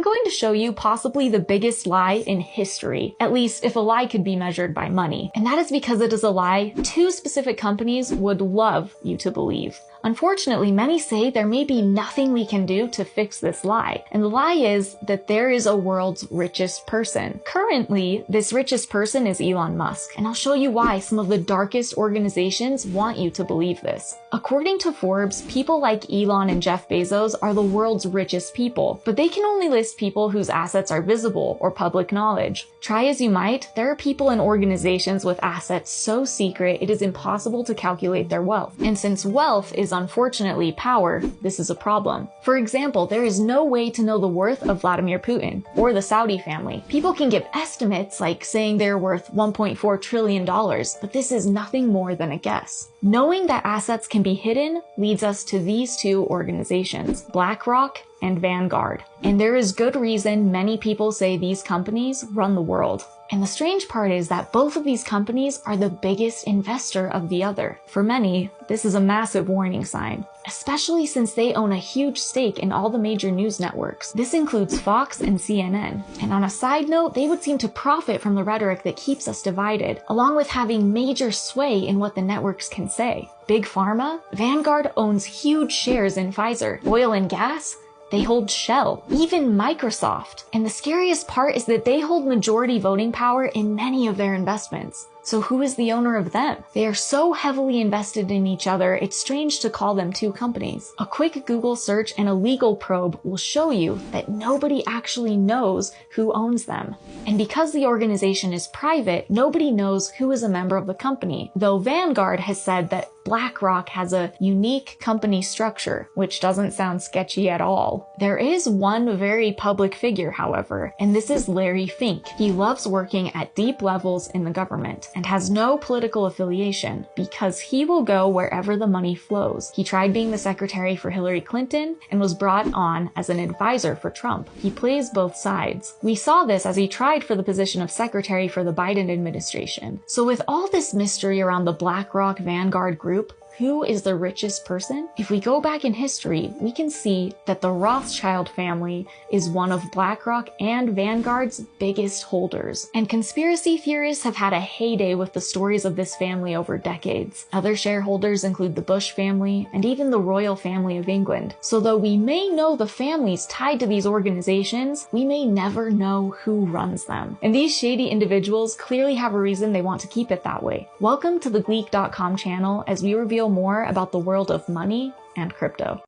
going to show you possibly the biggest lie in history, at least if a lie could be measured by money. And that is because it is a lie two specific companies would love you to believe. Unfortunately, many say there may be nothing we can do to fix this lie. And the lie is that there is a world's richest person. Currently, this richest person is Elon Musk, and I'll show you why some of the darkest organizations want you to believe this. According to Forbes, people like Elon and Jeff Bezos are the world's richest people, but they can only list people whose assets are visible or public knowledge. Try as you might, there are people and organizations with assets so secret it is impossible to calculate their wealth. And since wealth is unfortunately power, this is a problem. For example, there is no way to know the worth of Vladimir Putin or the Saudi family. People can give estimates like saying they're worth $1.4 trillion, but this is nothing more than a guess. Knowing that assets can be hidden leads us to these two organizations, BlackRock and Vanguard. And there is good reason many people say these companies run the world. And the strange part is that both of these companies are the biggest investor of the other. For many, this is a massive warning sign, especially since they own a huge stake in all the major news networks. This includes Fox and CNN. And on a side note, they would seem to profit from the rhetoric that keeps us divided, along with having major sway in what the networks can say. Big Pharma? Vanguard owns huge shares in Pfizer. Oil and gas? They hold Shell, even Microsoft. And the scariest part is that they hold majority voting power in many of their investments. So who is the owner of them? They are so heavily invested in each other, it's strange to call them two companies. A quick Google search and a legal probe will show you that nobody actually knows who owns them. And because the organization is private, nobody knows who is a member of the company, though Vanguard has said that BlackRock has a unique company structure, which doesn't sound sketchy at all. There is one very public figure, however, and this is Larry Fink. He loves working at deep levels in the government and has no political affiliation because he will go wherever the money flows. He tried being the secretary for Hillary Clinton and was brought on as an advisor for Trump. He plays both sides. We saw this as he tried for the position of secretary for the Biden administration. So with all this mystery around the BlackRock Vanguard group, who is the richest person? If we go back in history, we can see that the Rothschild family is one of BlackRock and Vanguard's biggest holders. And conspiracy theorists have had a heyday with the stories of this family over decades. Other shareholders include the Bush family and even the royal family of England. So though we may know the families tied to these organizations, we may never know who runs them. And these shady individuals clearly have a reason they want to keep it that way. Welcome to the Gleek.com channel as we reveal more about the world of money and crypto.